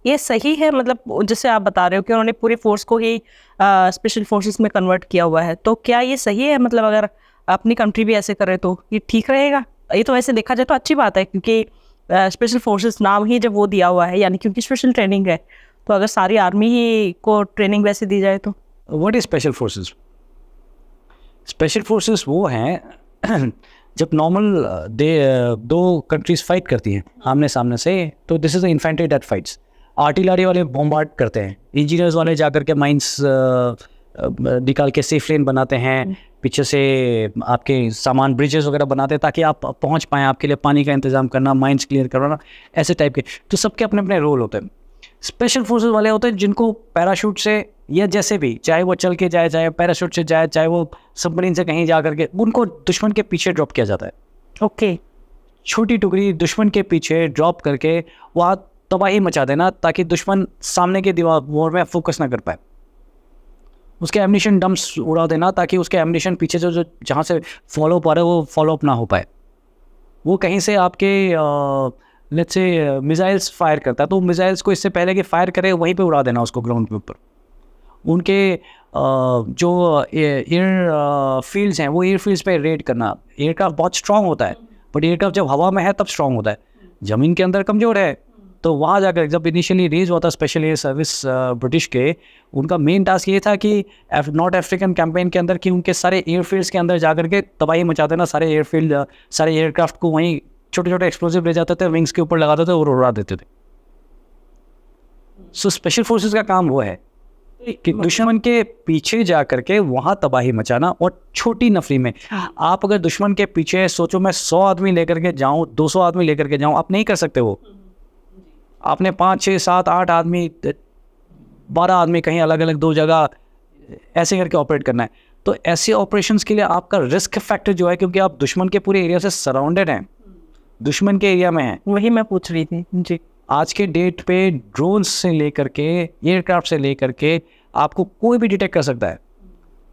ये सही है? मतलब जैसे आप बता रहे हो कि उन्होंने पूरे फोर्स को ही स्पेशल फोर्सेस में कन्वर्ट किया हुआ है, तो क्या ये सही है? मतलब अगर अपनी कंट्री भी ऐसे करे तो ये ठीक रहेगा? ये तो वैसे देखा जाए तो अच्छी बात है, क्योंकि स्पेशल फोर्सेस नाम ही जब वो दिया हुआ है, यानी क्योंकि स्पेशल ट्रेनिंग है, तो अगर सारी आर्मी ही को ट्रेनिंग वैसे दी जाए तो। What is special forces? Special forces वो हैं जब नॉर्मल दो कंट्रीज फाइट करती हैं आमने सामने से, तो this is the infantry that fights. Artillery वाले बॉम्बार्ड करते हैं, इंजीनियर्स वाले जाकर के माइंस निकाल के सेफ लेन बनाते हैं, पीछे से आपके सामान ब्रिजेस वगैरह बनाते हैं ताकि आप पहुंच पाएँ, आपके लिए पानी का इंतजाम करना, माइंस क्लियर करना, ऐसे टाइप के। तो सबके अपने अपने रोल होते हैं। स्पेशल फोर्सेस वाले होते हैं जिनको पैराशूट से या जैसे भी, चाहे वो चल के जाए, चाहे पैराशूट से जाए, चाहे वो सबमरीन से कहीं जा करके, उनको दुश्मन के पीछे ड्रॉप किया जाता है। ओके। छोटी टुकड़ी दुश्मन के पीछे ड्रॉप करके वहाँ तबाही मचा देना ताकि दुश्मन सामने के दीवार वॉर में फोकस ना कर पाए। उसके एमनिशन डम्प्स उड़ा देना ताकि उसके एमनिशन पीछे जो जहाँ से फॉलो अप आ रहा है वो फॉलो अप ना हो पाए। वो कहीं से आपके लेट्स से मिसाइल्स फायर करता है, तो मिसाइल्स को इससे पहले कि फायर करे वहीं पे उड़ा देना उसको ग्राउंड के ऊपर। उनके जो एयर फील्ड्स हैं वो एयर फील्ड्स पे रेड करना। एयरक्राफ्ट बहुत स्ट्रांग होता है, बट एयरक्राफ्ट जब हवा में है तब स्ट्रांग होता है, ज़मीन के अंदर कमज़ोर है। तो वहाँ जाकर जब इनिशियली रेज हुआ था स्पेशल एयर सर्विस ब्रिटिश के, उनका मेन टास्क ये था कि नॉर्थ अफ्रीकन कैंपेन के अंदर कि उनके सारे एयरफील्ड्स के अंदर जाकर के तबाही मचा देना, सारे एयरफील्ड सारे एयरक्राफ्ट को वहीं छोटे छोटे एक्सप्लोजिव ले जाते थे, विंग्स के ऊपर लगाते थे और उड़ा देते थे। सो स्पेशल फोर्सेस का काम वो है कि दुश्मन के पीछे जा करके वहाँ तबाही मचाना। और छोटी नफरी में आप अगर दुश्मन के पीछे सोचो मैं 100 आदमी लेकर के जाऊँ, 200 आदमी लेकर के जाऊँ, आप नहीं कर सकते। वो आपने 5, 6, 7, 8 आदमी, 12 आदमी कहीं अलग अलग 2 जगह ऐसे करके ऑपरेट करना है। तो ऐसे ऑपरेशंस के लिए आपका रिस्क फैक्टर जो है, क्योंकि आप दुश्मन के पूरे एरिया से सराउंडेड हैं, दुश्मन के एरिया में हैं। वही मैं पूछ रही थी जी। आज के डेट पे ड्रोन्स से लेकर के एयरक्राफ्ट से लेकर के आपको कोई भी डिटेक्ट कर सकता है।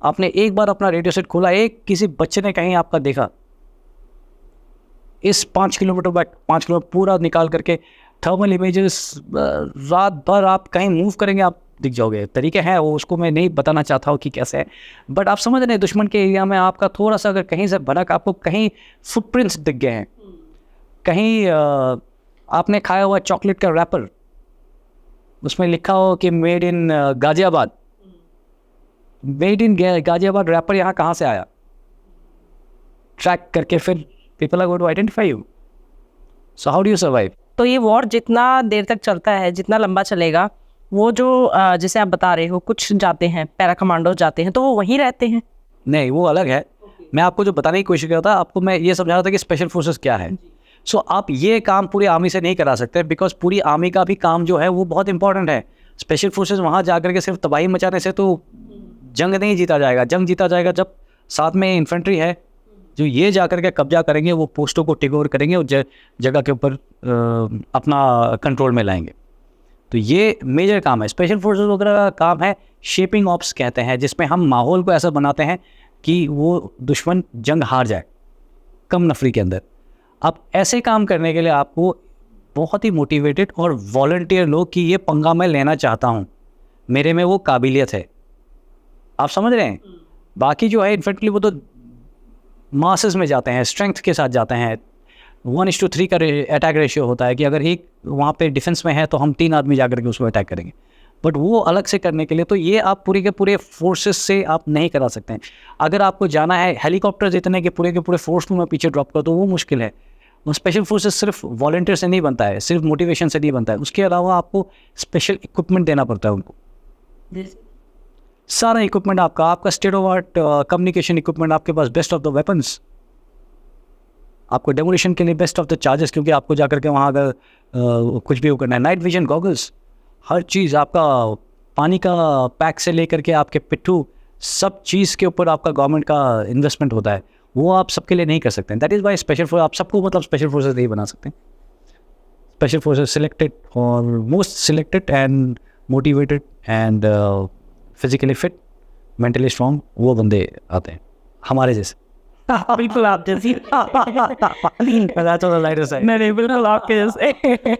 आपने एक बार अपना रेडियो सेट खोला, एक किसी बच्चे ने कहीं आपका देखा, इस 5 किलोमीटर बैक 5 किलोमीटर पूरा निकाल करके थर्मल इमेजेस, रात भर आप कहीं मूव करेंगे आप दिख जाओगे। तरीके हैं वो, उसको मैं नहीं बताना चाहता हूँ कि कैसे है, बट आप समझ रहे हैं दुश्मन के एरिया में आपका थोड़ा सा अगर कहीं से भनक, आपको कहीं फुटप्रिंट्स दिख गए हैं, कहीं आपने खाया हुआ चॉकलेट का रैपर, उसमें लिखा हो कि made in Ghaziabad, made in Ghaziabad wrapper यहाँ कहाँ से आया, ट्रैक करके फिर people are going to identify you. So how do you survive? तो ये वॉर जितना देर तक चलता है, जितना लंबा चलेगा, वो जो जैसे आप बता रहे हो कुछ जाते हैं पैरा कमांडोज जाते हैं, तो वो वहीं रहते हैं? नहीं, वो अलग है। मैं आपको जो बताने की कोशिश कर रहा था, आपको मैं ये समझा रहा था कि स्पेशल फोर्सेस क्या है। सो आप ये काम पूरी आर्मी से नहीं करा सकते, बिकॉज पूरी आर्मी का भी काम जो है वो बहुत इंपॉर्टेंट है। स्पेशल फोर्सेस वहाँ जा करके सिर्फ तबाही मचाने से तो जंग नहीं जीता जाएगा। जंग जीता जाएगा जब साथ में इन्फेंट्री है जो ये जा करके कब्जा करेंगे, वो पोस्टों को टेक ओवर करेंगे और जगह के ऊपर अपना कंट्रोल में लाएंगे। तो ये मेजर काम है। स्पेशल फोर्सेस वगैरह का काम है शेपिंग ऑप्स कहते हैं, जिसमें हम माहौल को ऐसा बनाते हैं कि वो दुश्मन जंग हार जाए कम नफरी के अंदर। अब ऐसे काम करने के लिए आपको बहुत ही मोटिवेटेड और वॉलंटियर लोग कि ये पंगा मैं लेना चाहता हूँ, मेरे में वो काबिलियत है। आप समझ रहे हैं? बाकी जो है इन्फेंट्री वो तो मासेस में जाते हैं, स्ट्रेंथ के साथ जाते हैं। 1:3 का अटैक रेशियो होता है कि अगर एक वहाँ पे डिफेंस में है तो हम 3 आदमी जाकर के उसको अटैक करेंगे। बट वो अलग से करने के लिए तो ये आप पूरे के पूरे फोर्सेस से आप नहीं करा सकते हैं। अगर आपको जाना है हेलीकॉप्टर इतने के पूरे फोर्स को मैं पीछे ड्रॉप कर, तो वो मुश्किल है। स्पेशल फोर्सेस सिर्फ वॉलंटियर से नहीं बनता है, सिर्फ मोटिवेशन से नहीं बनता है, उसके अलावा आपको स्पेशल इक्विपमेंट देना पड़ता है उनको। सारा इक्विपमेंट आपका state of art communication equipment, आपके पास बेस्ट ऑफ द वेपन्स, आपको डेमोलिशन के लिए बेस्ट ऑफ द चार्जेस, क्योंकि आपको जाकर के वहाँ अगर कुछ भी करना है, नाइट विजन गॉगल्स, हर चीज़ आपका, पानी का पैक से लेकर के आपके पिट्ठू, सब चीज़ के ऊपर आपका गवर्नमेंट का इन्वेस्टमेंट होता है। वो आप सबके लिए नहीं कर सकते हैं। That is why special force, आप सबको मतलब स्पेशल फोर्सेस नहीं बना सकते। स्पेशल फोर्सेस सिलेक्टेड और most selected and motivated and physically fit, mentally strong, वो बंदे आते हैं हमारे जैसे। बिल्कुल आप जैसी। That's on the lighter side. नहीं बिल्कुल आपके जैसे।